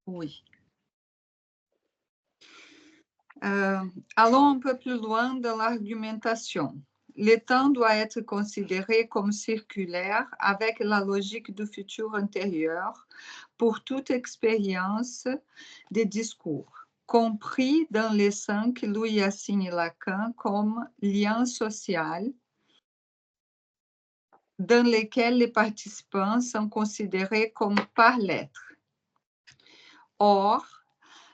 Oui. Allons un peu plus loin dans l'argumentation. Le temps doit être considéré comme circulaire avec la logique du futur antérieur pour toute expérience de discours, compris dans les 5 que lui assigne Lacan comme lien social, dans lesquels les participants sont considérés comme par lettres. Or,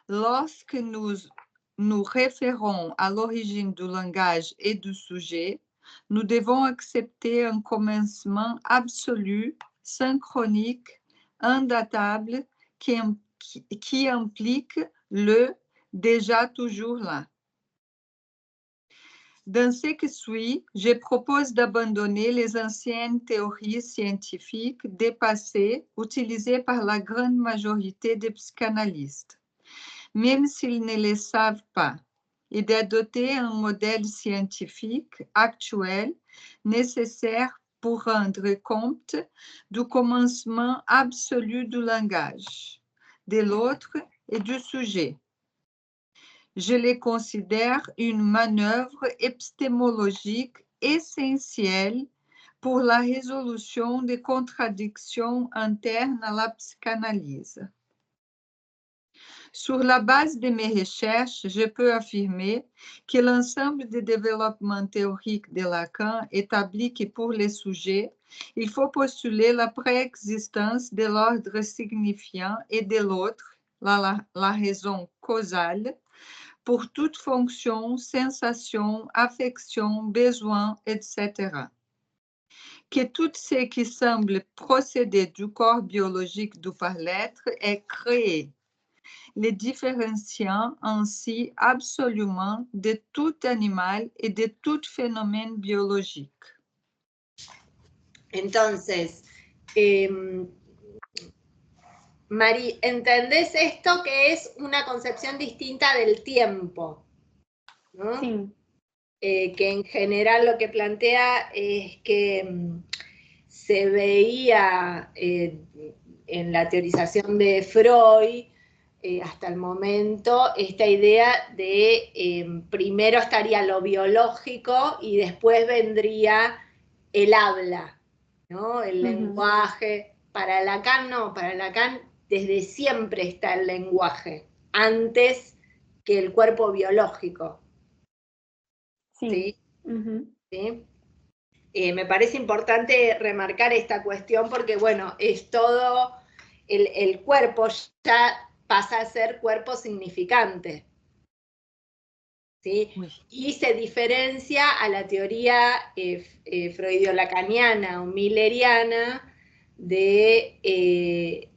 lorsque nous référons à l'origine du langage et du sujet, nous devons accepter un commencement absolu, synchronique, indatable, qui implique le déjà toujours là. Dans ce qui suit, je propose d'abandonner les anciennes théories scientifiques dépassées utilisées par la grande majorité des psychanalystes, même s'ils ne le savent pas, et d'adopter un modèle scientifique actuel nécessaire pour rendre compte du commencement absolu du langage, de l'autre et du sujet. Je les considère une manœuvre épistémologique essentielle pour la résolution des contradictions internes à la psychanalyse. Sur la base de mes recherches, je peux affirmer que l'ensemble des développements théoriques de Lacan établit que pour les sujets, il faut postuler la préexistence de l'ordre signifiant et de l'autre, la raison causale, pour toute fonction, sensation, affection, besoin, etc. Que tout ce qui semble procéder du corps biologique du par-l'être est créé, les différenciant ainsi absolument de tout animal et de tout phénomène biologique. Entonces, Mari, ¿entendés esto que es una concepción distinta del tiempo? ¿No? Sí. Que en general lo que plantea es que se veía en la teorización de Freud hasta el momento esta idea de primero estaría lo biológico y después vendría el habla, ¿no? El lenguaje. Para Lacan no, para Lacan desde siempre está el lenguaje, antes que el cuerpo biológico. Sí. ¿Sí? Me parece importante remarcar esta cuestión porque, bueno, es todo, el cuerpo ya pasa a ser cuerpo significante. ¿Sí? Y se diferencia a la teoría freudio-lacaniana o milleriana de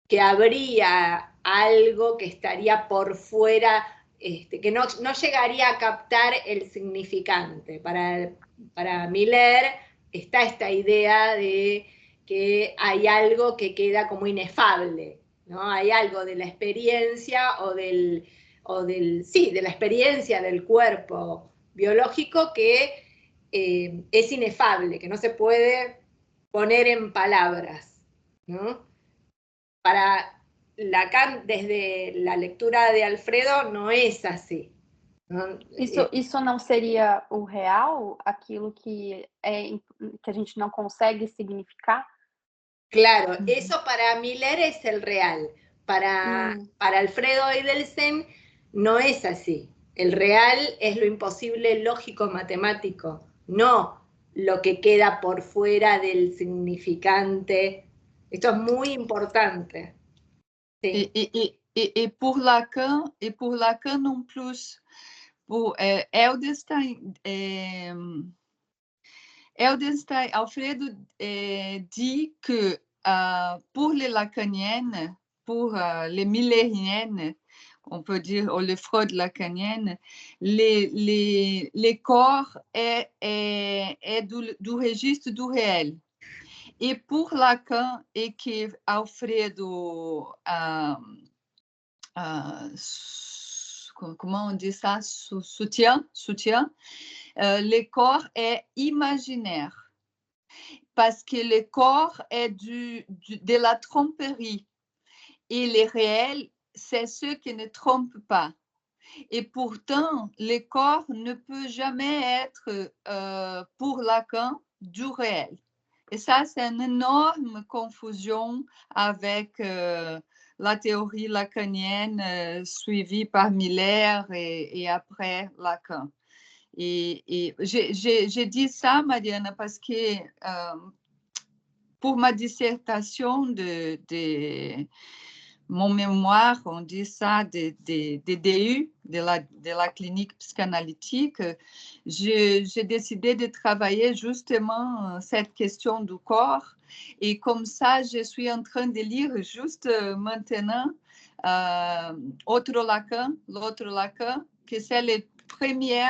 que habría algo que estaría por fuera, que no llegaría a captar el significante. Para Miller está esta idea de que hay algo que queda como inefable, ¿no? Hay algo de la experiencia de la experiencia del cuerpo biológico que es inefable, que no se puede poner en palabras, ¿no? Para Lacan, desde la lectura de Alfredo, não é assim. Isso não seria o real? Aquilo que a gente não consegue significar? Claro, eso para Miller es el real. Para Alfredo Eidelsen no es así. El real es lo imposible lógico-matemático, no lo que queda por fuera del significante. Esto es muy importante. Sí. Et pour Lacan non plus, pour Alfredo dit que pour les lacaniennes, pour les millériennes, on peut dire, ou les freud-lacaniennes, les corps est du registre du réel. Et pour Lacan, et que Alfredo, comment on dit ça, soutient, le corps est imaginaire. Parce que le corps est de la tromperie. Et le réel, c'est ce qui ne trompe pas. Et pourtant, le corps ne peut jamais être pour Lacan du réel. Et ça, c'est une énorme confusion avec la théorie lacanienne suivie par Miller et après Lacan. Et j'ai dit ça, Mariana, parce que pour ma dissertation de mon mémoire, on dit ça, des DU, de la clinique psychanalytique, j'ai décidé de travailler justement cette question du corps. Et comme ça, je suis en train de lire juste maintenant l'autre Lacan, que c'est le premier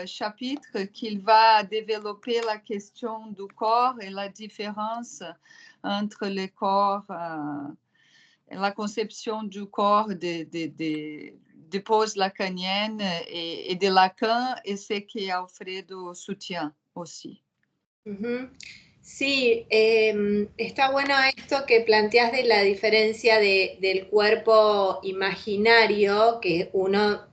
chapitre qu'il va développer la question du corps et la différence entre le corps la conception du corps de post-lacanienne et de Lacan, et ce que Alfredo soutient aussi. Sí, está bueno esto que planteas de la diferencia del cuerpo imaginario, que uno,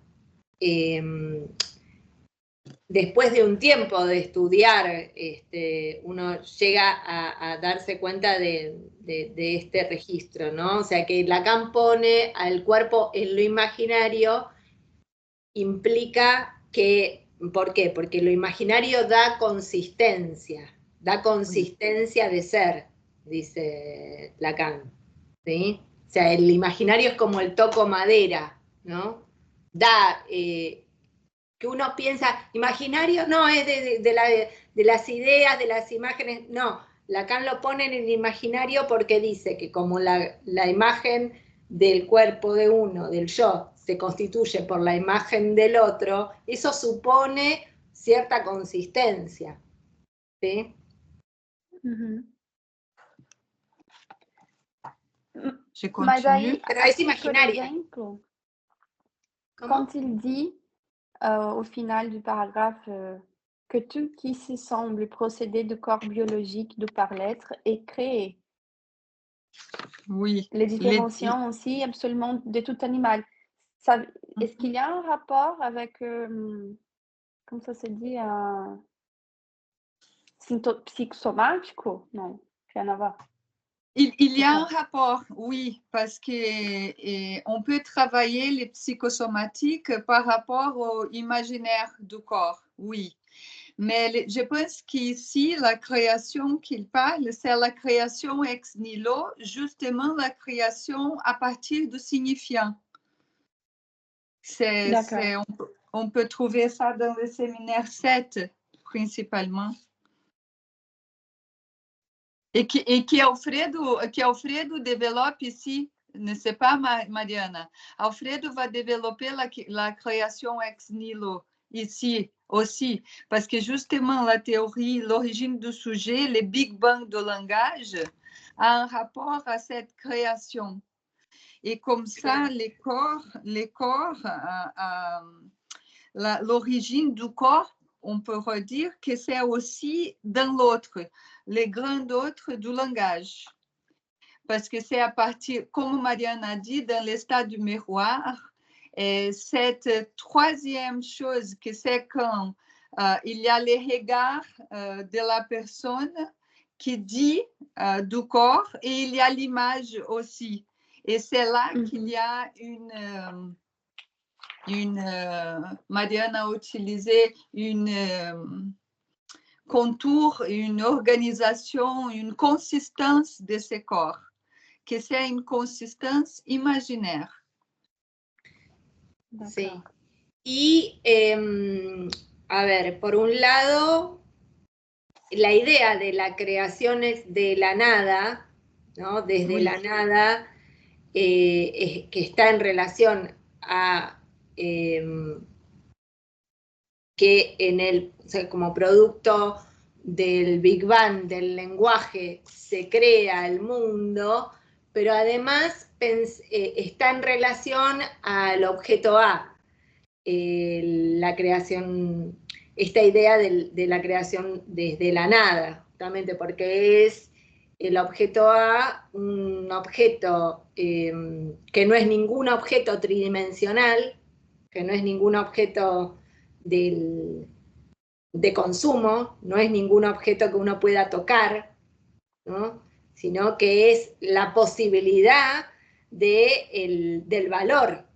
después de un tiempo de estudiar, uno llega a darse cuenta de este registro, ¿no? O sea, que Lacan pone al cuerpo en lo imaginario, implica que, ¿por qué? Porque lo imaginario da consistencia de ser, dice Lacan, ¿sí? O sea, el imaginario es como el toco madera, ¿no? Da, que uno piensa, imaginario, no, es de las ideas, de las imágenes, no, Lacan lo pone en el imaginario porque dice que como la imagen del cuerpo de uno, del yo, se constituye por la imagen del otro, eso supone cierta consistencia, ¿sí? Mas aí, pero es imaginaria. por exemplo, quand il dit au final du paragraphe que tout qui se semble procéder du corps biologique du par-l'être est créé. Oui. Les différenciants aussi absolument de tout animal. Est-ce qu'il y a un rapport avec, comment ça se dit, psychosomático? Non, rien à voir. Il y a un rapport, oui, parce qu'on peut travailler les psychosomatiques par rapport au imaginaire du corps, oui. Mais je pense qu'ici, la création qu'il parle, c'est la création ex nihilo, justement la création à partir du signifiant. On peut trouver ça dans le séminaire 7, principalement. Et que Alfredo développe ici, ne sais pas, Mariana, Alfredo va développer la création ex nihilo ici aussi, parce que justement la théorie, l'origine du sujet, le Big Bang du langage, a un rapport à cette création. Et comme ça, l'origine du corps, on peut redire que c'est aussi dans l'autre, les grains d'autres du langage. Parce que c'est à partir, comme Marianne a dit, dans le stade du miroir, et cette troisième chose, que c'est quand il y a les regards de la personne qui dit du corps, et il y a l'image aussi. Et c'est là qu'il y a Marianne a utilisé une contour, une organisation, une consistance de ce corps, que c'est une consistance imaginaire. Sí. Y, a ver, por un lado, la idea de la creación de la nada, ¿no? Desde la nada, que está en relación a que o sea, como producto del Big Bang, del lenguaje, se crea el mundo, pero además está en relación al objeto A, la creación, esta idea de la creación desde la nada, justamente porque es el objeto A un objeto que no es ningún objeto tridimensional, que no es ningún objeto de consumo, no es ningún objeto que uno pueda tocar, ¿no? Sino que es la posibilidad del valor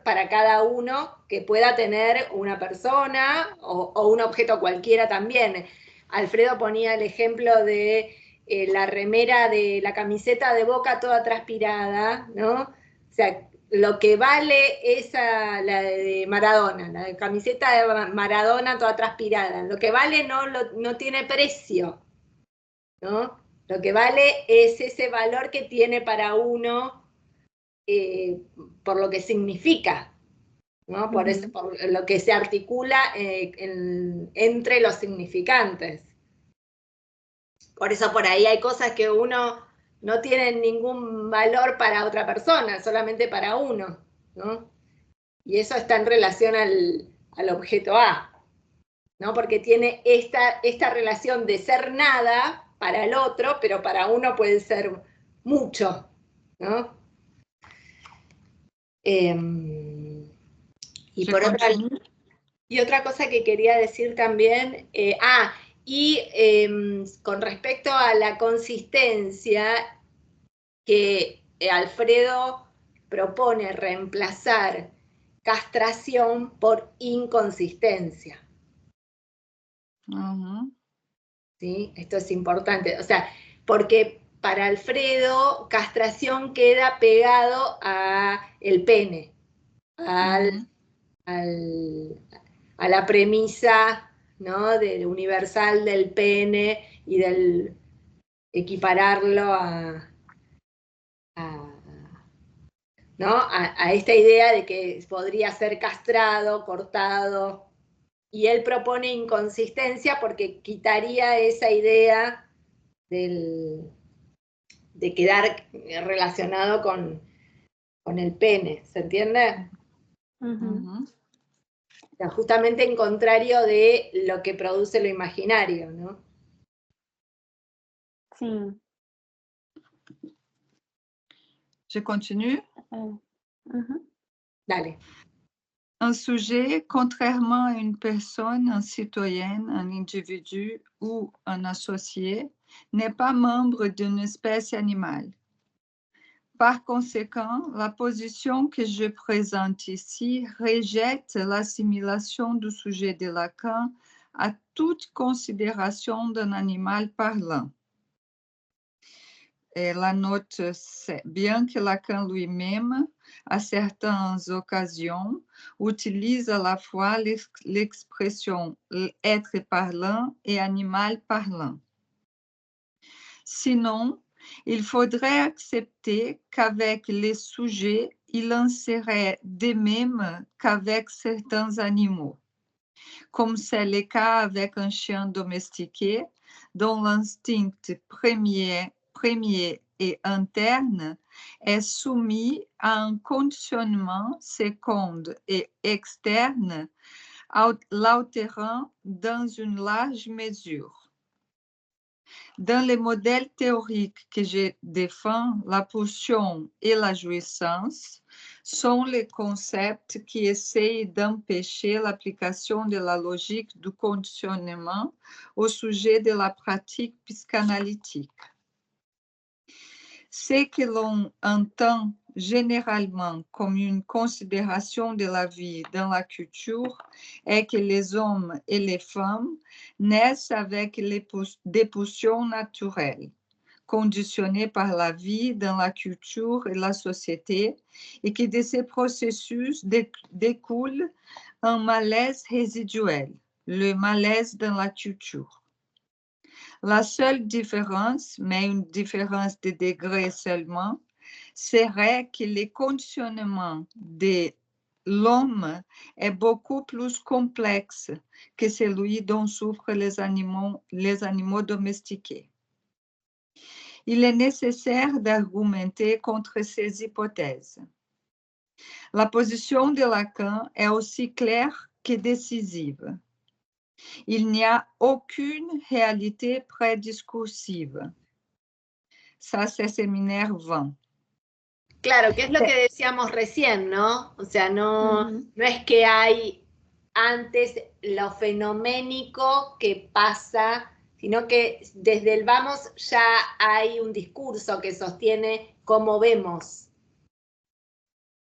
para cada uno que pueda tener una persona o un objeto cualquiera también. Alfredo ponía el ejemplo de la remera de la camiseta de Boca toda transpirada, ¿no? O sea, lo que vale la de Maradona, la camiseta de Maradona toda transpirada, lo que vale no tiene precio, ¿no? Lo que vale es ese valor que tiene para uno por lo que significa, ¿no? Por eso, por lo que se articula entre los significantes. Por eso por ahí hay cosas que uno no tiene ningún valor para otra persona, solamente para uno, ¿no? Y eso está en relación al objeto A, ¿no? Porque tiene esta relación de ser nada para el otro, pero para uno puede ser mucho, ¿no? Y otra cosa que quería decir también, con respecto a la consistencia, que Alfredo propone reemplazar castración por inconsistencia. ¿Sí? Esto es importante, o sea, porque para Alfredo castración queda pegado a el pene, a la premisa, ¿no? Del universal del pene y del equipararlo ¿no? a esta idea de que podría ser castrado, cortado, y él propone inconsistencia porque quitaría esa idea de quedar relacionado con el pene, ¿se entiende? O sea, justamente en contrario de lo que produce lo imaginario, ¿no? Sí. Je continue? Dale. Un sujet, contrairement à une personne, un citoyen, un individu ou un associé, n'est pas membre d'une espèce animale. Par conséquent, la position que je présente ici rejette l'assimilation du sujet de Lacan à toute considération d'un animal parlant. Et la note, c'est bien que Lacan lui-même, à certaines occasions, utilise à la fois l'expression être parlant et animal parlant. Sinon, il faudrait accepter qu'avec les sujets, il en serait de même qu'avec certains animaux, comme c'est le cas avec un chien domestiqué dont l'instinct premier et interne est soumis à un conditionnement second et externe, l'altérant dans une large mesure. Dans les modèles théoriques que je défends, la pulsion et la jouissance sont les concepts qui essayent d'empêcher l'application de la logique du conditionnement au sujet de la pratique psychanalytique. Ce que l'on entend généralement comme une considération de la vie dans la culture est que les hommes et les femmes naissent avec des pulsions naturelles, conditionnées par la vie dans la culture et la société, et que de ces processus découle un malaise résiduel, le malaise dans la culture. La seule différence, mais une différence de degré seulement, serait que le conditionnement de l'homme est beaucoup plus complexe que celui dont souffrent les animaux domestiqués. Il est nécessaire d'argumenter contre ces hypothèses. La position de Lacan est aussi claire que décisive. Il n'y a aucune réalité prédiscursive. Ça, c'est séminaire 20. Claro, que es lo que decíamos recién, ¿no? O sea, no es que hay antes lo fenoménico que pasa, sino que desde el vamos ya hay un discurso que sostiene cómo vemos,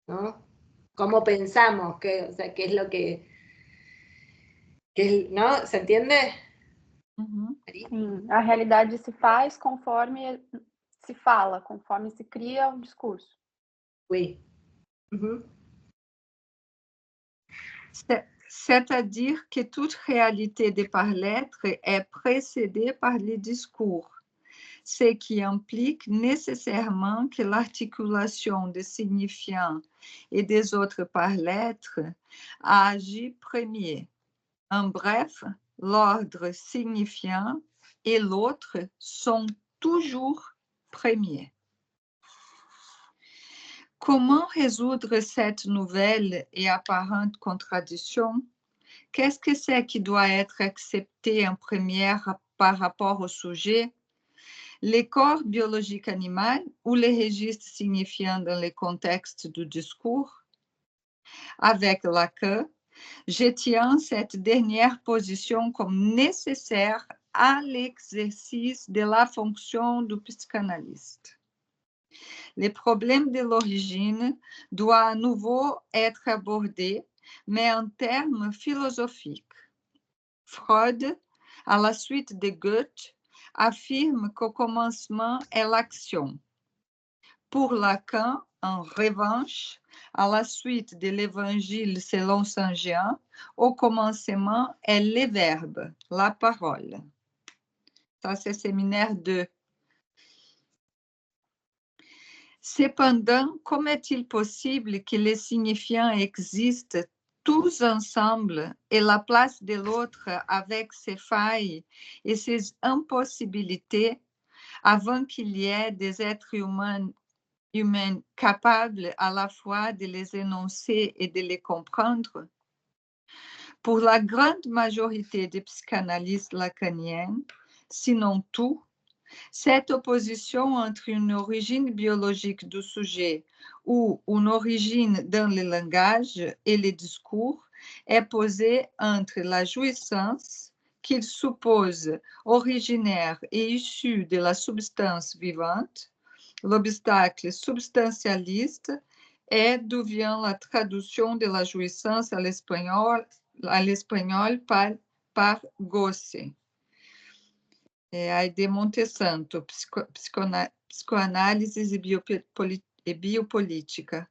¿no? Cómo pensamos, o sea, qué es lo que ¿no? ¿Se entiende? Sim, a realidade se faz conforme se fala, conforme se cria o discurso. Oui. C'est-à-dire que toute réalité des par-lettres est précédée par les discours, ce qui implique nécessairement que l'articulation des signifiants et des autres par-lettres agit premier. En bref, l'ordre signifiant et l'autre sont toujours premiers. Comment résoudre cette nouvelle et apparente contradiction? Qu'est-ce que c'est qui doit être accepté en première par rapport au sujet? Les corps biologiques animaux ou les registres signifiants dans le contexte du discours? Avec Lacan, je tiens cette dernière position comme nécessaire à l'exercice de la fonction du psychanalyste. Le problème de l'origine doit à nouveau être abordé, mais en termes philosophiques. Freud, à la suite de Goethe, affirme qu'au commencement est l'action. Pour Lacan, en revanche, à la suite de l'Évangile selon Saint Jean, au commencement est le verbe, la parole. Ça, c'est séminaire 2. Cependant, comment est-il possible que les signifiants existent tous ensemble et la place de l'autre avec ses failles et ses impossibilités avant qu'il y ait des êtres humains capables à la fois de les énoncer et de les comprendre? Pour la grande majorité des psychanalystes lacaniens, sinon tout, cette opposition entre une origine biologique du sujet ou une origine dans le langage et le discours est posée entre la jouissance qu'il suppose originaire et issue de la substance vivante, l'obstacle substantialiste et d'où vient la traduction de la jouissance à l'espagnol par goce. Aí de Montesanto, Psicoanálise e Biopolítica.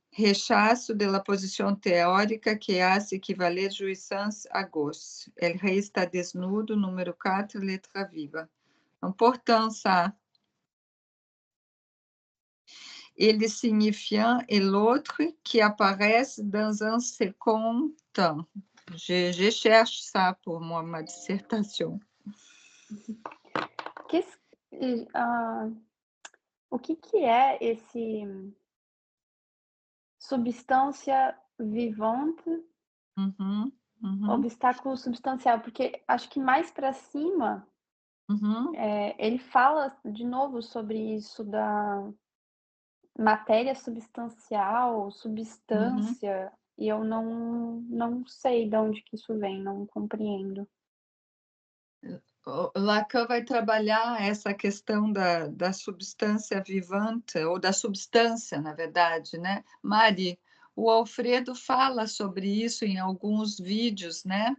Rechaço de la posição teórica que hace equivaler jouissance à goce. El rei está desnudo, número 4, letra viva. Important ça. Et le signifiant et l'autre qui apparaissent dans un second temps. Je cherche ça pour moi, ma dissertation. O que é esse substância vivante, obstáculo substancial? Porque acho que mais para cima ele fala de novo sobre isso da matéria substancial, substância, e eu não sei de onde que isso vem, não compreendo. Lacan vai trabalhar essa questão da substância vivante, ou da substância, na verdade, né? Mari, o Alfredo fala sobre isso em alguns vídeos, né?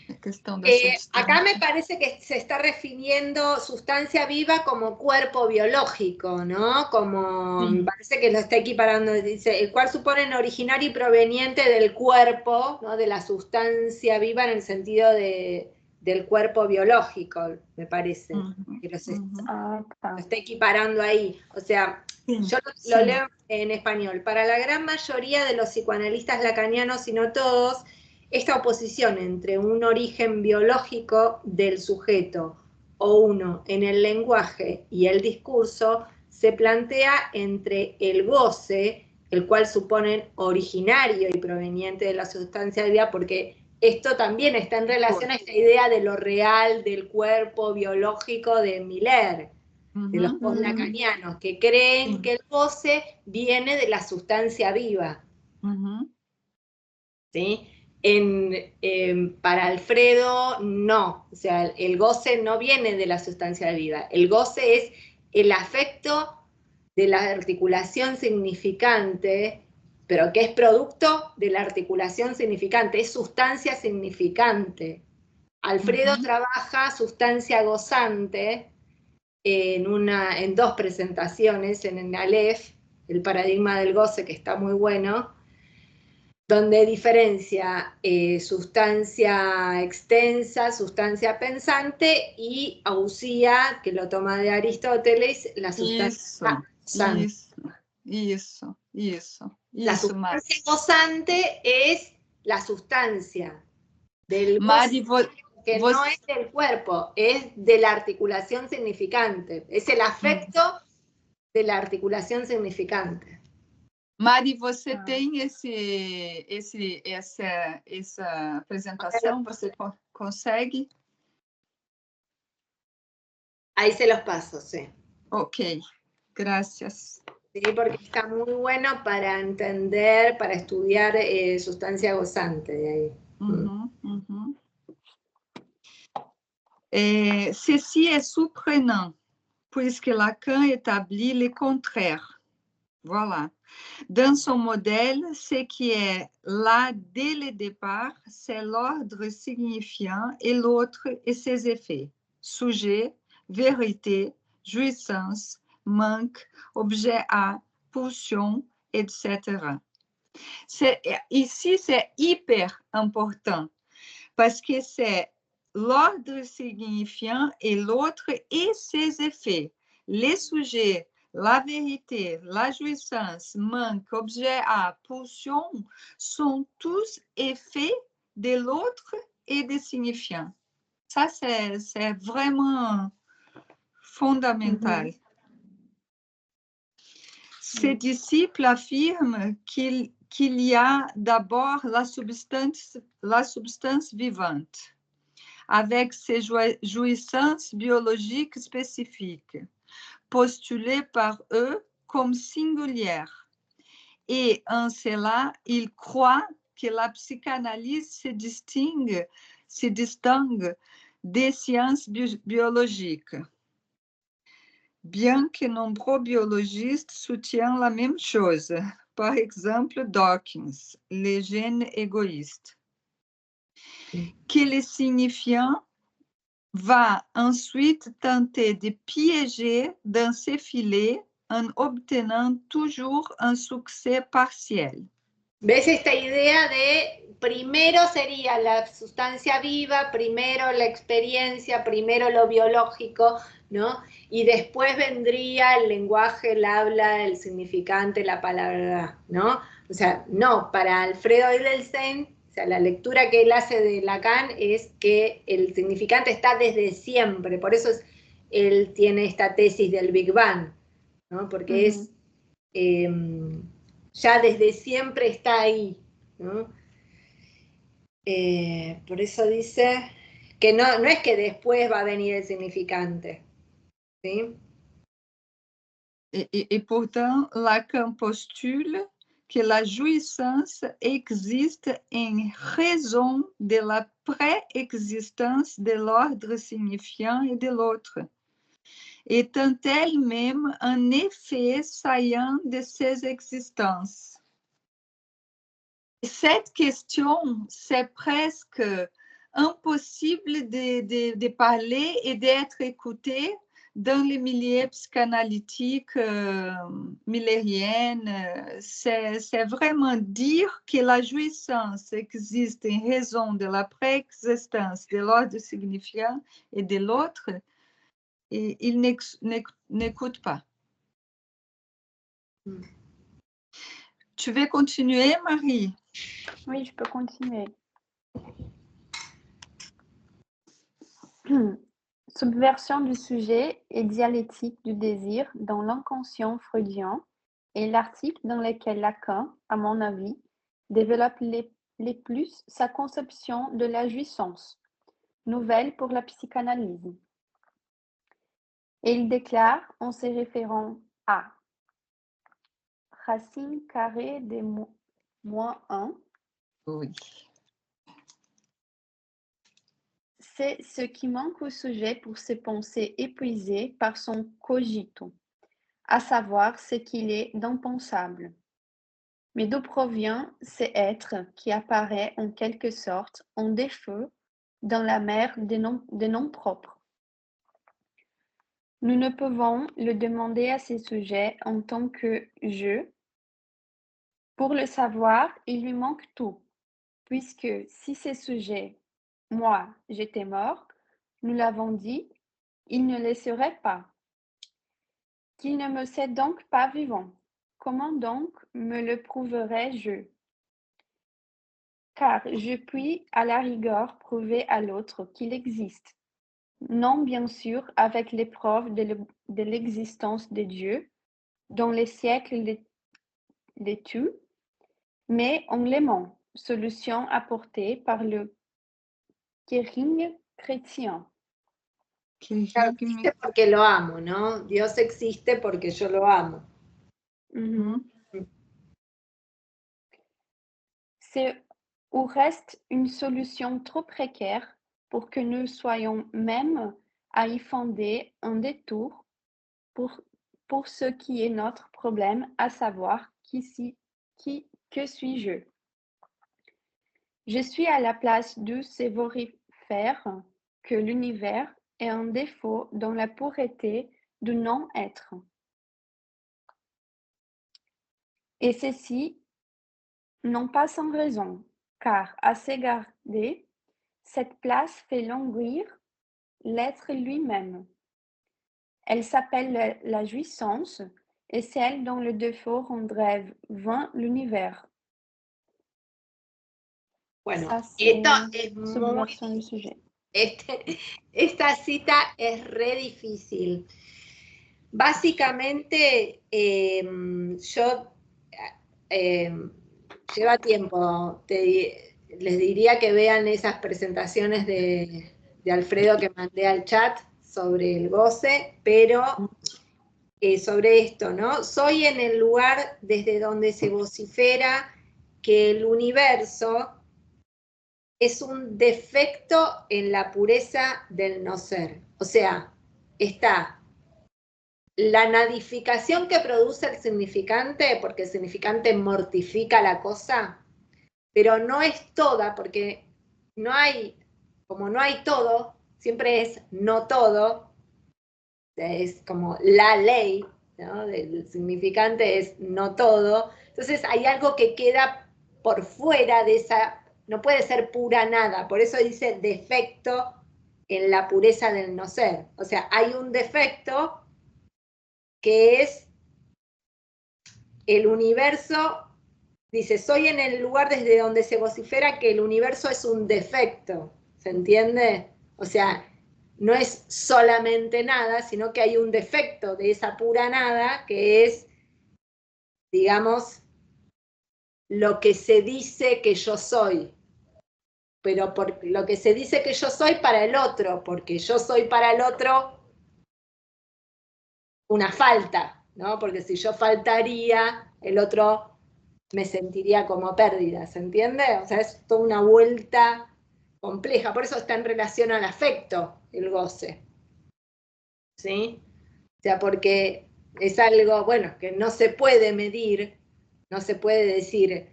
A questão da substância. Acá me parece que se está refiriendo sustancia viva como cuerpo biológico, ¿no? Como me parece que lo está equiparando, dice, el cual suponen originario y proveniente del cuerpo, ¿no? De la sustancia viva en el sentido del cuerpo biológico, me parece. Que lo está equiparando ahí. O sea, yo lo leo en español. Para la gran mayoría de los psicoanalistas lacanianos, y no todos, esta oposición entre un origen biológico del sujeto o uno en el lenguaje y el discurso se plantea entre el goce, el cual suponen originario y proveniente de la sustancia viva, porque esto también está en relación a esta idea de lo real, del cuerpo biológico de Miller, de los post-lacanianos, que creen que el goce viene de la sustancia viva. ¿Sí? Para Alfredo, no. O sea, el goce no viene de la sustancia viva. El goce es el afecto de la articulación significante, pero que es producto de la articulación significante, es sustancia significante. Alfredo trabaja sustancia gozante en 2 presentaciones, en Aleph, el paradigma del goce, que está muy bueno, donde diferencia sustancia extensa, sustancia pensante, y ausía, que lo toma de Aristóteles, la sustancia gozante. Isso. La sustancia gozante es la sustancia del goce, que no es del cuerpo, es de la articulación significante, es el afecto de la articulación significante. Mari, você tem essa apresentação? Você consegue? Ahí se los paso, sí. Ok, gracias. Sí, porque está muy bueno para entender, para estudiar sustancia gozante de ahí. Ceci est surprenant, puisque Lacan établit le contraire. Voilà. Dans son modèle, ce qui est là dès le départ, c'est l'ordre signifiant et l'autre et ses effets. Sujet, vérité, jouissance, manque, objet A, pulsion, etc. Ici, c'est hyper important parce que c'est l'ordre signifiant et l'autre et ses effets. Les sujets, la vérité, la jouissance, manque, objet A, pulsion sont tous effets de l'autre et des signifiants. Ça, c'est vraiment fondamental. Ces disciples affirment qu'il y a d'abord la substance vivante, avec ses jouissances biologiques spécifiques, postulées par eux comme singulières. Et en cela, ils croient que la psychanalyse se distingue des sciences biologiques. Bien que nombreux biologistes soutiennent la même chose, par exemple Dawkins, les gènes égoïstes, que le signifiant va ensuite tenter de piéger dans ses filets en obtenant toujours un succès partiel. ¿Ves esta idea de primero sería la sustancia viva, primero la experiencia, primero lo biológico, ¿no? Y después vendría el lenguaje, el habla, el significante, la palabra, ¿no? O sea, no, para Alfredo Edelstein, o sea, la lectura que él hace de Lacan es que el significante está desde siempre, por eso él tiene esta tesis del Big Bang, ¿no? Porque es... ya desde siempre está ahí, ¿no? Por eso dice que no es que después va a venir el significante, ¿sí? Et pourtant, Lacan postule que la jouissance existe en raison de la préexistence de l'ordre signifiant et de l'autre, étant elle-même un effet saillant de ses existences. Cette question, c'est presque impossible de parler et d'être écouté dans les milieux psychanalytiques millériennes. C'est vraiment dire que la jouissance existe en raison de la préexistence de l'ordre signifiant et de l'autre, et il n'écoute pas. Tu veux continuer, Marie? Oui, je peux continuer. Subversion du sujet et dialectique du désir dans l'inconscient freudien est l'article dans lequel Lacan, à mon avis, développe les plus sa conception de la jouissance, nouvelle pour la psychanalyse. Et il déclare, en se référant à racine carrée des moins 1, oui. C'est ce qui manque au sujet pour ses pensées épuisées par son cogito, à savoir ce qu'il est d'impensable. Mais d'où provient ce être qui apparaît en quelque sorte en défaut dans la mer des noms propres? Nous ne pouvons le demander à ces sujets en tant que « je ». Pour le savoir, il lui manque tout, puisque si ces sujets, moi, j'étais mort, nous l'avons dit, il ne le serait pas. Qu'il ne me sait donc pas vivant. Comment donc me le prouverais-je? Car je puis à la rigueur prouver à l'autre qu'il existe. Non bien sûr avec les preuves de l'existence de Dieu, dont les siècles les tuent, mais en l'aimant, solution apportée par le Kering chrétien. Claro, existe porque lo amo, ¿no? Dios existe porque yo lo amo. C'est ou reste une solution trop précaire pour que nous soyons même à y fonder un détour pour ce qui est notre problème, à savoir que suis-je? Je suis à la place de ces vorifères que l'univers est un défaut dans la pureté du non-être. Et ceci, non pas sans raison, car à s'égarder, cette place fait languir l'être lui-même. Elle s'appelle la jouissance, et celle dont le défaut rendrait vain l'univers. Bueno, Ça, esto es muy du sujet. Esta cita es re difícil. Básicamente, lleva tiempo, les diría que vean esas presentaciones de Alfredo que mandé al chat sobre el goce, pero sobre esto, ¿no? Soy en el lugar desde donde se vocifera que el universo es un defecto en la pureza del no ser. O sea, está la nadificación que produce el significante, porque el significante mortifica la cosa, pero no es toda, porque no hay, como no hay todo, siempre es no todo, es como la ley, ¿no? Del significante es no todo, entonces hay algo que queda por fuera de esa, no puede ser pura nada, por eso dice defecto en la pureza del no ser, o sea, hay un defecto que es el universo, dice, soy en el lugar desde donde se vocifera que el universo es un defecto, ¿se entiende? O sea, no es solamente nada, sino que hay un defecto de esa pura nada que es, digamos, lo que se dice que yo soy, pero por lo que se dice que yo soy para el otro, porque yo soy para el otro una falta, ¿no? Porque si yo faltaría, el otro me sentiría como pérdida, ¿se entiende? O sea, es toda una vuelta compleja, por eso está en relación al afecto, el goce, ¿sí? O sea, porque es algo, bueno, que no se puede medir, no se puede decir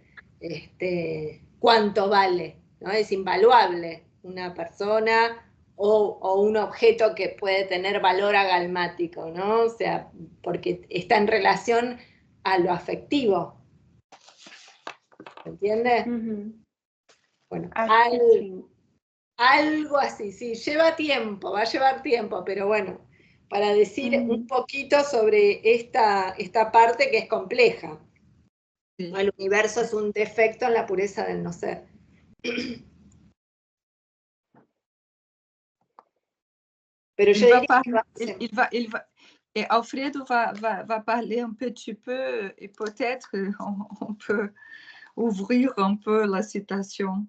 cuánto vale, ¿no? Es invaluable una persona o un objeto que puede tener valor agalmático, ¿no? O sea, porque está en relación a lo afectivo. ¿Se entiende? Bueno, algo así, sí, lleva tiempo, va a llevar tiempo, pero bueno, para decir un poquito sobre esta parte que es compleja. Sí. El universo es un defecto en la pureza del no ser. Pero yo diría et Alfredo va parler un petit peu, et peut-être on ouvrir un peu la citation.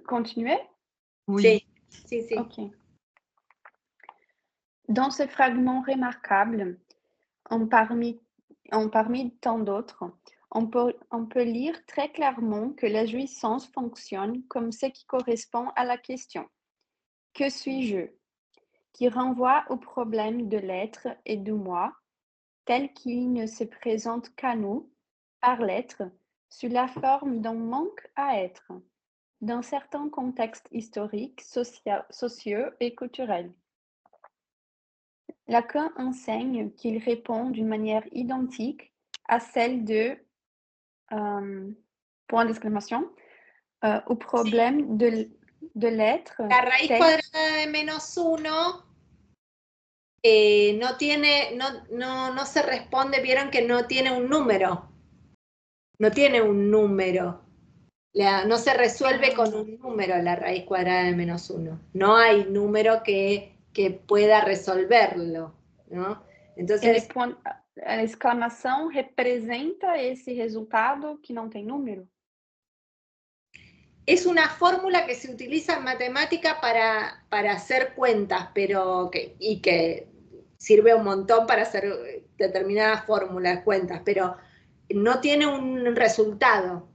Continuer? Oui. Sí. Ok. Dans ce fragment remarquable, parmi tant d'autres, on peut lire très clairement que la jouissance fonctionne comme ce qui correspond à la question « Que suis-je ?» qui renvoie au problème de l'être et du moi, tel qu'il ne se présente qu'à nous, par l'être, sous la forme d'un manque à être, dans certains contextes historiques, sociaux et culturels. Lacan enseigne qu'il répond d'une manière identique à celle de point d'exclamation au problème de l'être. La raíz cuadrada de menos 1 no se responde, vieron que no tiene un número. No tiene un número. No se resuelve con un número la raíz cuadrada de menos 1. No hay número que pueda resolverlo, ¿no? Entonces, a exclamação representa esse resultado que não tem número? Es una fórmula que se utiliza en matemática para hacer cuentas, pero que sirve un montón para hacer determinadas fórmulas, cuentas, pero no tiene un resultado.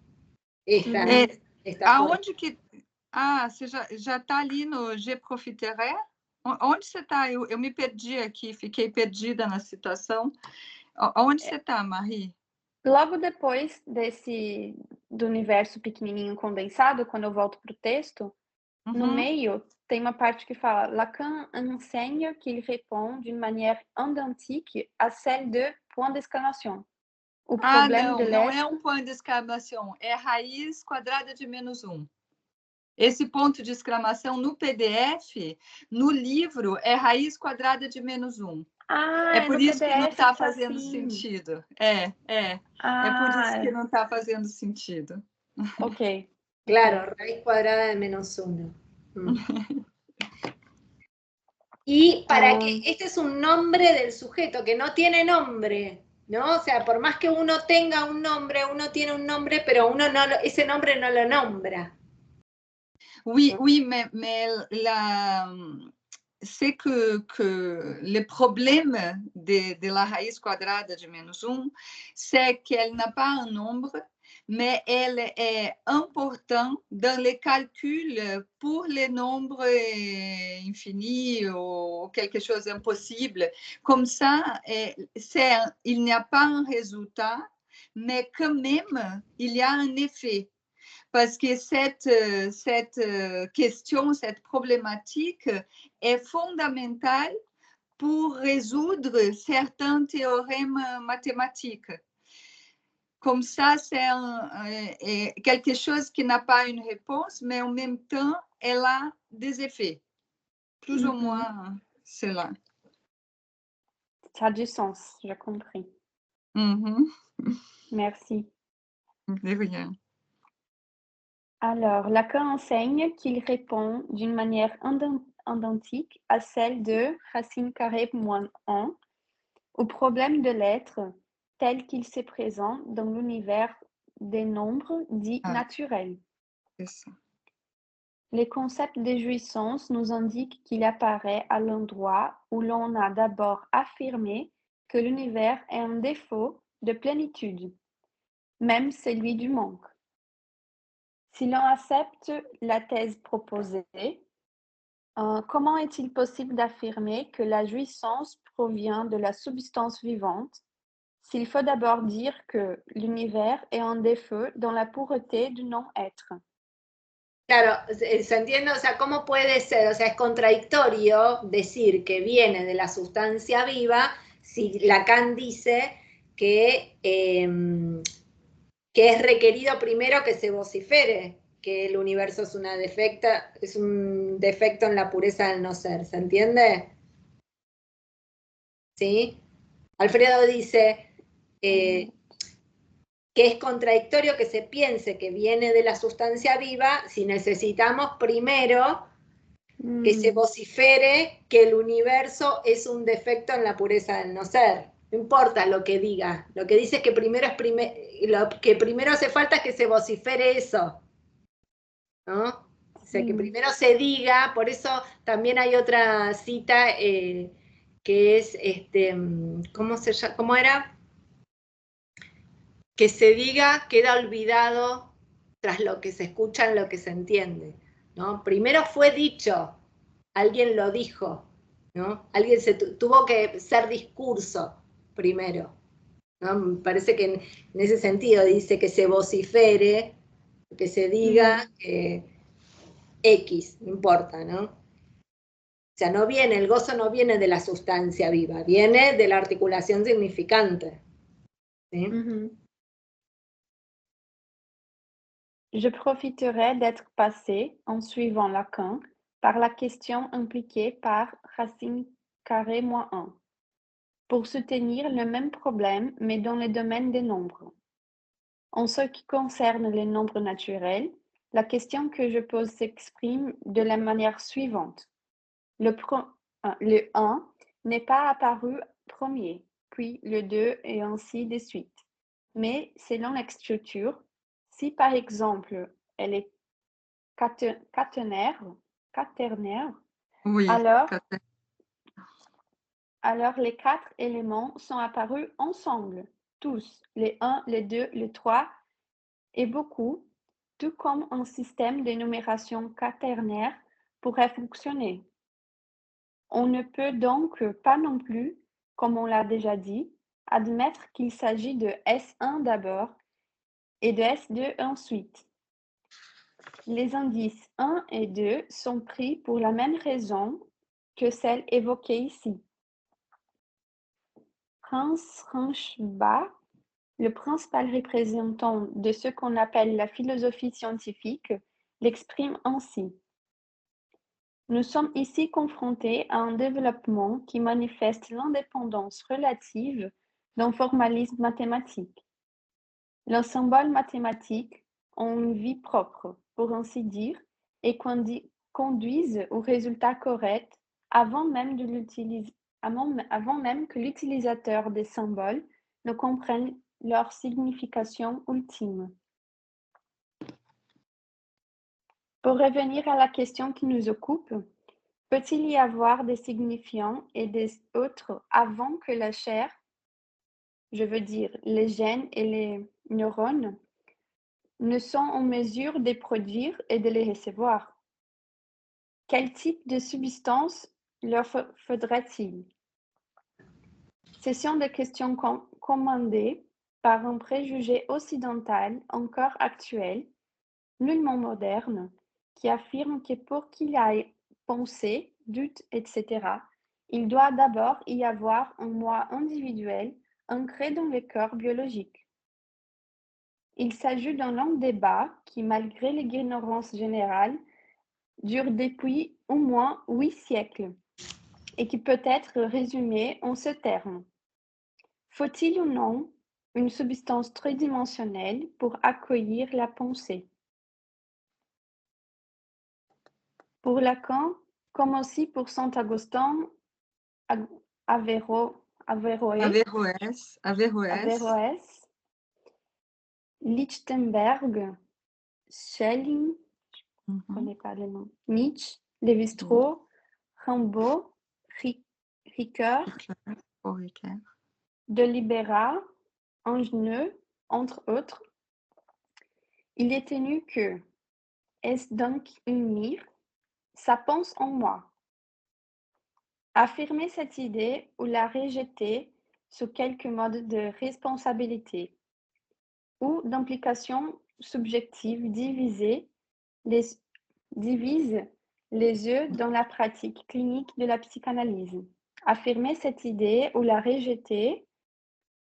Aonde que... você já está ali no Je profiterai? Onde você está? Eu me perdi aqui, fiquei perdida na citação. Onde você está, Marie? Logo depois do universo pequenininho condensado, quando eu volto para o texto, no meio tem uma parte que fala Lacan enseigne qu'il répond d'une manière identique à celle de point d'exclamation. O problema não é um ponto de exclamação, é raiz quadrada de menos 1. Esse ponto de exclamação no PDF, no livro, é raiz quadrada de menos 1. É por isso que não está fazendo sentido. É por isso que não está fazendo sentido. Ok. Claro, raíz cuadrada de menos 1. Y para que este es un nombre del sujeto que no tiene nombre, ¿no? O sea, por más que uno tenga un nombre, uno tiene un nombre, pero uno ese nombre no lo nombra. Oui, mais c'est que le problème de la raíz quadrada de menos 1, c'est qu'elle n'a pas un nombre, mais elle est importante dans les calculs pour les nombres infinis ou quelque chose d'impossible. Comme ça, il n'y a pas un résultat, mais quand même, il y a un effet. Parce que cette question, cette problématique est fondamentale pour résoudre certains théorèmes mathématiques. Comme ça, c'est quelque chose qui n'a pas une réponse, mais en même temps, elle a des effets. Plus ou moins cela. Ça a du sens, j'ai compris. Merci. De rien. Alors, Lacan enseigne qu'il répond d'une manière identique à celle de racine carrée moins 1 au problème de l'être tel qu'il se présente dans l'univers des nombres dits naturels. C'est ça. Les concepts de jouissance nous indiquent qu'il apparaît à l'endroit où l'on a d'abord affirmé que l'univers est un défaut de plénitude, même celui du manque. Si l'on accepte la thèse proposée, comment est-il possible d'affirmer que la jouissance provient de la substance vivante s'il faut d'abord dire que l'univers est un défaut dans la pureté du non-être? Claro, se entiende, o sea, ¿cómo puede ser? O sea, es contradictorio decir que viene de la sustancia viva si Lacan dice que es requerido primero que se vocifere que el universo es un defecto en la pureza del no ser, ¿se entiende? ¿Sí? Alfredo dice que es contradictorio que se piense que viene de la sustancia viva si necesitamos primero que se vocifere que el universo es un defecto en la pureza del no ser. No importa lo que diga. Lo que dice es que lo que primero hace falta es que se vocifere eso, ¿no? O sea, que primero se diga, por eso también hay otra cita que es, ¿cómo era? Que se diga queda olvidado tras lo que se escucha en lo que se entiende, ¿no? Primero fue dicho, alguien lo dijo, ¿no? Alguien tuvo que ser discurso primero, ¿no? Me parece que en ese sentido dice que se vocifere, que se diga X, no importa, ¿no? O sea, no viene, el gozo no viene de la sustancia viva, viene de la articulación significante, ¿sí? Je profiterai d'être passé, en suivant Lacan, par la question impliquée par racine carré moins 1, pour soutenir le même problème, mais dans le domaine des nombres. En ce qui concerne les nombres naturels, la question que je pose s'exprime de la manière suivante. Le 1 n'est pas apparu premier, puis le 2 et ainsi de suite. Mais selon l'écriture, si par exemple elle est quaternaire, oui, alors les 4 éléments sont apparus ensemble, tous, les 1, les 2, les 3 et beaucoup, tout comme un système de numération quaternaire pourrait fonctionner. On ne peut donc pas non plus, comme on l'a déjà dit, admettre qu'il s'agit de S1 d'abord et de S2 ensuite. Les indices 1 et 2 sont pris pour la même raison que celle évoquée ici. Franz Rauschenbach, le principal représentant de ce qu'on appelle la philosophie scientifique, l'exprime ainsi. Nous sommes ici confrontés à un développement qui manifeste l'indépendance relative d'un formalisme mathématique. Les symboles mathématiques ont une vie propre, pour ainsi dire, et conduisent au résultat correct avant même que l'utilisateur des symboles ne comprenne leur signification ultime. Pour revenir à la question qui nous occupe, peut-il y avoir des signifiants et des autres avant que la chair, je veux dire les gènes et les neurones, ne sont en mesure de produire et de les recevoir? Quel type de substance leur faudrait-il? Ce sont des questions commandées par un préjugé occidental encore actuel, nullement moderne, qui affirme que pour qu'il y ait pensée, doute, etc., il doit d'abord y avoir un moi individuel ancré dans le corps biologique. Il s'agit d'un long débat qui, malgré l'ignorance générale, dure depuis au moins 8 siècles et qui peut être résumé en ce terme. Faut-il ou non une substance tridimensionnelle pour accueillir la pensée? Pour Lacan, comme aussi pour Saint Augustin, Averroès, Lichtenberg, Schelling, je ne connais pas le nom, Nietzsche, Lévi-Strauss, Rimbaud, Ricoeur, Delibera, Angenoux, entre autres, il est tenu que est-ce donc une mire? Ça pense en moi. Affirmer cette idée ou la rejeter sous quelque mode de responsabilité ou d'implication subjective divise les yeux dans la pratique clinique de la psychanalyse. Affirmer cette idée ou la rejeter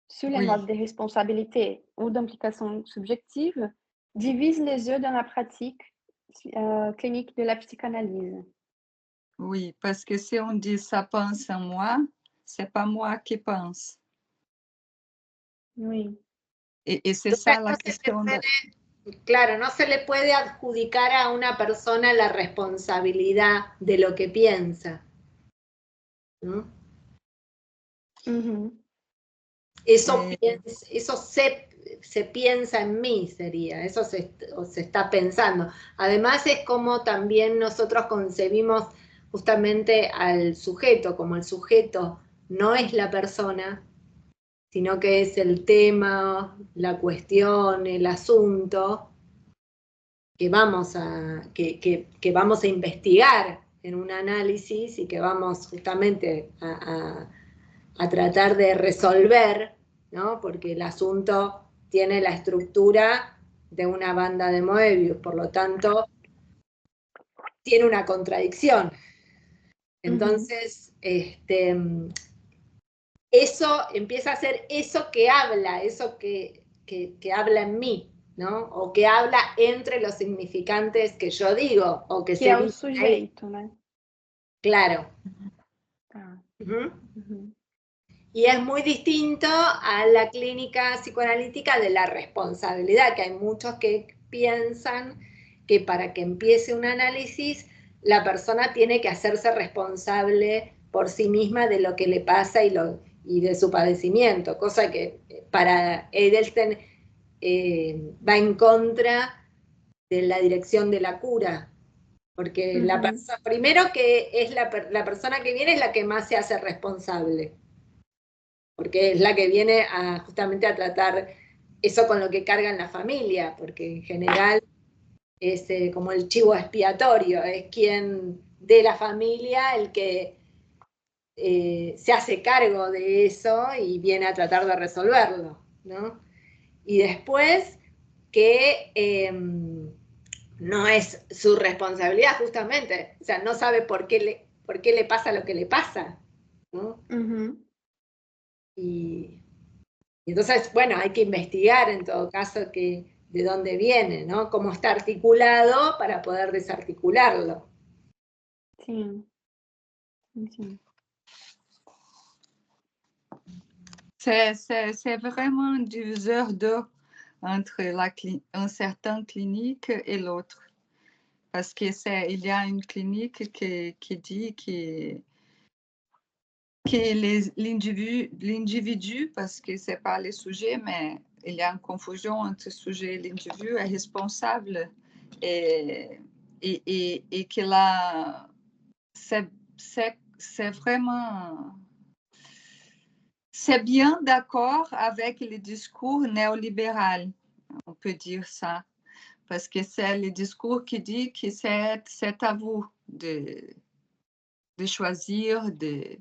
sous les modes de responsabilité ou d'implication subjective divise les yeux dans la pratique clinique de la psychanalyse. Oui, parce que si on dit ça pense en moi, c'est pas moi qui pense. Oui. Et c'est ça la question. Claro, no se le puede adjudicar a una persona la responsabilidad de lo que piensa, ¿no? Eso, eso se piensa en mí, sería, eso se está pensando. Además es como también nosotros concebimos justamente al sujeto, como el sujeto no es la persona, sino que es el tema, la cuestión, el asunto que vamos que vamos a investigar en un análisis y que vamos justamente a tratar de resolver, ¿no? Porque el asunto tiene la estructura de una banda de Moebius, por lo tanto, tiene una contradicción. Entonces, eso empieza a ser eso que habla, eso que habla en mí, ¿no? O que habla entre los significantes que yo digo, o que se é o dice sujeito, ahí. né? Claro. Tá. Y es muy distinto a la clínica psicoanalítica de la responsabilidad, que hay muchos que piensan que para que empiece un análisis, la persona tiene que hacerse responsable por sí misma de lo que le pasa y de su padecimiento, cosa que para Edelstein va en contra de la dirección de la cura, porque la persona, primero que es la persona que viene es la que más se hace responsable, porque es la que viene justamente a tratar eso con lo que carga en la familia, porque en general es como el chivo expiatorio, es quien de la familia el que se hace cargo de eso y viene a tratar de resolverlo, ¿no? Y después que no es su responsabilidad justamente, o sea, no sabe por qué le pasa lo que le pasa, ¿no? Y entonces, bueno, hay que investigar en todo caso de dónde viene, ¿no? Cómo está articulado para poder desarticularlo. Sim. Sim. C'est vraiment un diviseur d'eau entre un certain clinique et l'autre. Parce qu'il y a une clinique qui dit que l'individu, parce que c'est pas les sujets, mais il y a une confusion entre sujet et l'individu, est responsable et que là, c'est vraiment... C'est bien d'accord avec le discours néolibéral, on peut dire ça, parce que c'est le discours qui dit que c'est à vous de choisir, de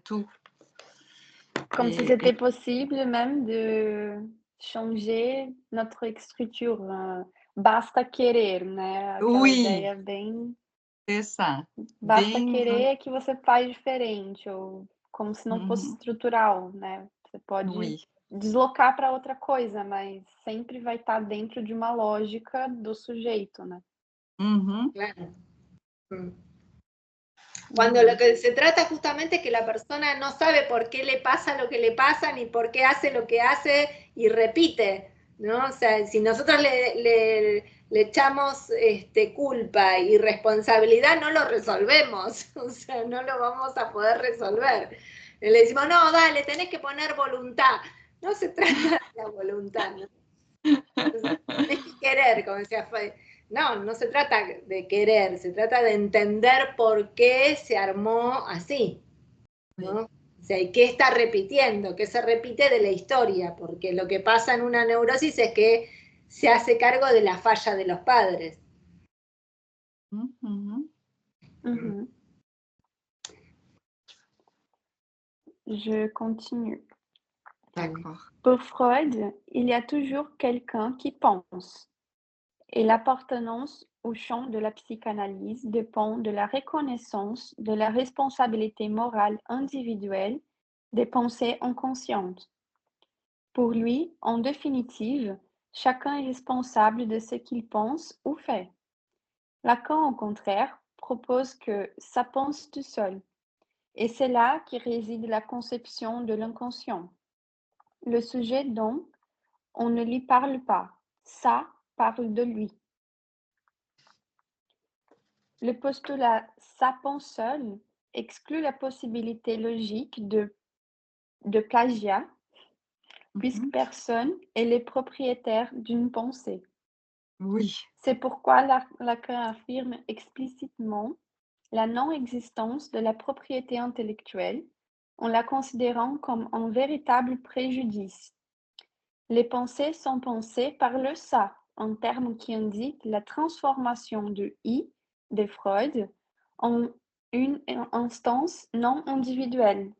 tout. Comme si c'était possible même de changer notre écriture. Basta querer, né? Aquela Oui, ideia bem... c'est ça. Basta Bem... querer que você faz diferente, ou como se não fosse estrutural, né? Você pode deslocar para outra coisa, mas sempre vai estar dentro de uma lógica do sujeito, né? Claro. Cuando lo que se trata justamente es que la persona no sabe por qué le pasa lo que le pasa, ni por qué hace lo que hace y repite, ¿no? O sea, si nosotros le echamos culpa y responsabilidad, no lo resolvemos, o sea, no lo vamos a poder resolver. Le decimos, no, dale, tenés que poner voluntad. No se trata de la voluntad, ¿no? Entonces, tenés que querer, como decía Freud. No, no se trata de querer, se trata de entender por qué se armó así, ¿no? O sea, ¿y qué está repitiendo? ¿Qué se repite de la historia? Porque lo que pasa en una neurosis es que se hace cargo de la falla de los padres. Je continue. D'accord. Pour Freud, il y a toujours quelqu'un qui pense. Et l'appartenance au champ de la psychanalyse dépend de la reconnaissance de la responsabilité morale individuelle des pensées inconscientes. Pour lui, en définitive, chacun est responsable de ce qu'il pense ou fait. Lacan, au contraire, propose que ça pense tout seul. Et c'est là qui réside la conception de l'inconscient. Le sujet, donc, on ne lui parle pas, ça parle de lui. Le postulat « ça pense seul » exclut la possibilité logique de de plagiat, puisque personne est le propriétaire d'une pensée. Oui. C'est pourquoi Lacan affirme explicitement la non-existence de la propriété intellectuelle en la considérant comme un véritable préjudice. Les pensées sont pensées par le ça, un terme qui indique la transformation de I de Freud en une instance non individuelle.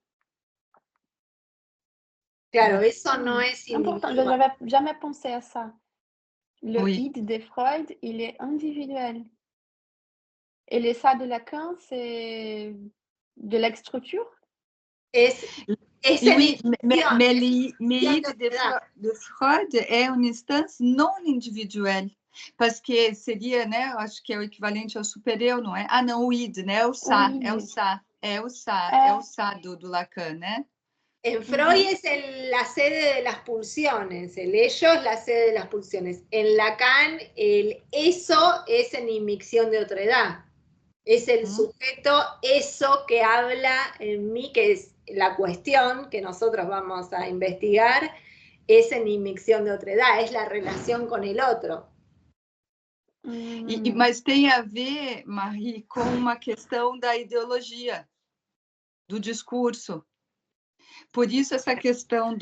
Claro, eso no es Important, je individual. n'avais jamais pensé à ça. Le Oui. id de Freud, il est individuel. Et le ça de Lacan, c'est de l'ex-structure? Oui, mais l'id de Freud é uma instância não individual, porque seria, né, acho que é o equivalente ao super-eu, não é? Ah, não, o id, né, é o sa, O id. é o sa do Lacan, né? En Freud es la sede de las pulsiones, el ello es la sede de las pulsiones. En Lacan, el eso es en inmixción de otredad. Es el sujeto eso que habla en mí, que es la cuestión que nosotros vamos a investigar, es en inmixción de otredad, es la relación con el otro. Mas tem a ver, Marie, com uma questão da ideologia, do discurso. Por isso essa questão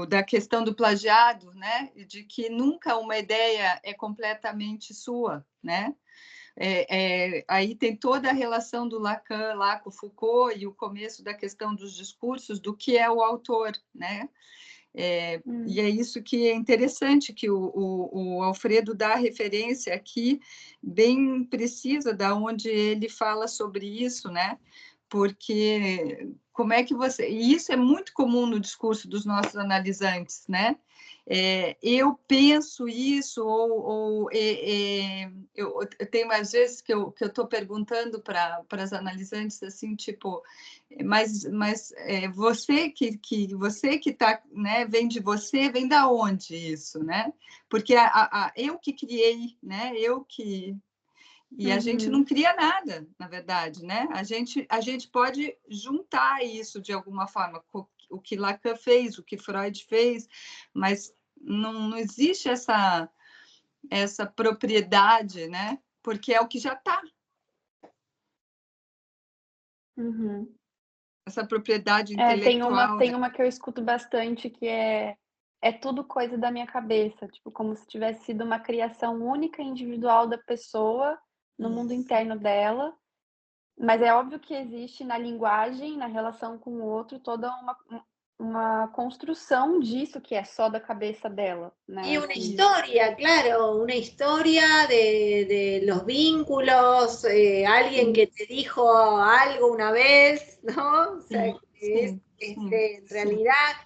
da questão do plagiado, né? De que nunca uma ideia é completamente sua, né? Aí tem toda a relação do Lacan lá com Foucault e o começo da questão dos discursos, do que é o autor, né? E é isso que é interessante, que o Alfredo dá referência aqui, bem precisa, da onde ele fala sobre isso, né? Porque como é que você... E isso é muito comum no discurso dos nossos analisantes, né? Eu penso isso, eu tenho às vezes que eu estou perguntando para as analisantes assim, tipo, mas você que está, né, vem de você, vem da onde isso, né? Porque eu que criei, né? E a gente não cria nada, na verdade, né? A gente pode juntar isso de alguma forma, o que Lacan fez, o que Freud fez, mas não existe essa propriedade, né? Porque é o que já está. Essa propriedade intelectual. Tem uma que eu escuto bastante, que é tudo coisa da minha cabeça, tipo, como se tivesse sido uma criação única e individual da pessoa no mundo interno dela, mas é óbvio que existe na linguagem, na relação com o outro, toda uma construção disso que é só da cabeça dela, né? Y una historia, claro, una historia de los vínculos, alguien que te dijo algo una vez, ¿no? O sea, en realidad,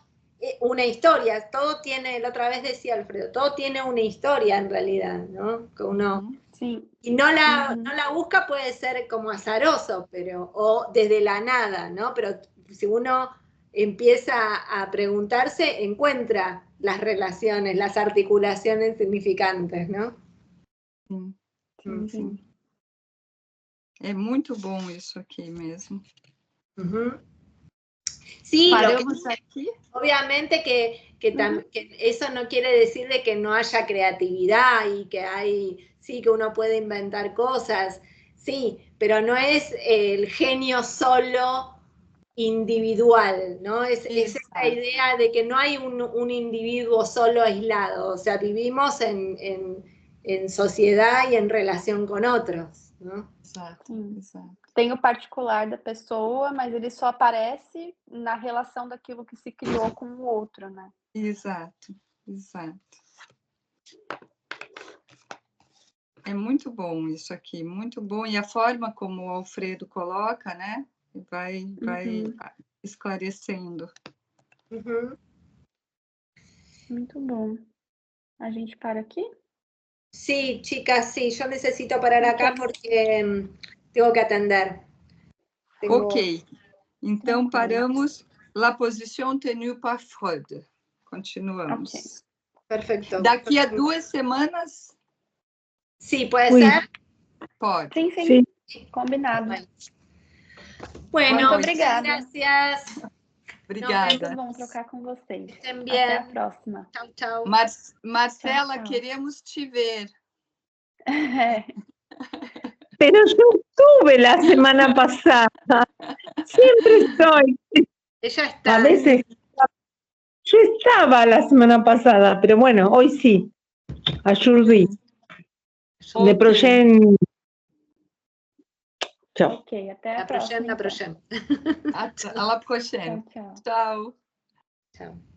una historia, todo tiene, la otra vez decía Alfredo, todo tiene una historia en realidad, ¿no? Que uno, y no la busca, puede ser como azaroso, pero, o desde la nada, ¿no? Pero si uno empieza a preguntarse, encuentra las relaciones, las articulaciones significantes, ¿no? Sim. É muito bom isso aqui mesmo. Sí, paramos aquí. Obviamente que eso no quiere decir de que no haya creatividad y que sí, que uno puede inventar cosas, sí, pero no es el genio solo individual, ¿no? Es esta idea de que no hay un individuo solo aislado, o sea, vivimos en sociedad y en relación con otros, ¿no? Exato. Tem o particular da pessoa, mas ele só aparece na relação daquilo que se criou com o outro, né? Exato. É muito bom isso aqui, muito bom. E a forma como o Alfredo coloca, né? Vai esclarecendo. Muito bom. A gente para aqui? Sí, chicas, sí, yo necesito parar acá porque tengo que atender. Ok. Então, paramos La position tenue par Freud. Continuamos. Okay. Perfecto. Daqui a 2 semanas? Sí, ¿puede ser? Pode. Sim. Combinado. Bueno, muito obrigada. Gracias. Obrigada. Muito bom trocar com vocês. Também. Até a próxima. Tchau, tchau. Marcela, Tchau, tchau. queremos te ver. Pero yo estuve la semana pasada. Siempre estoy. Ella está. A veces. Yo estaba la semana pasada, pero bueno, hoy sí. A Jordi. Ok. De Progen. Tchau. Ok, até a próxima. La próxima. À la prochaine. Tchau, tchau. Tchau. Chao.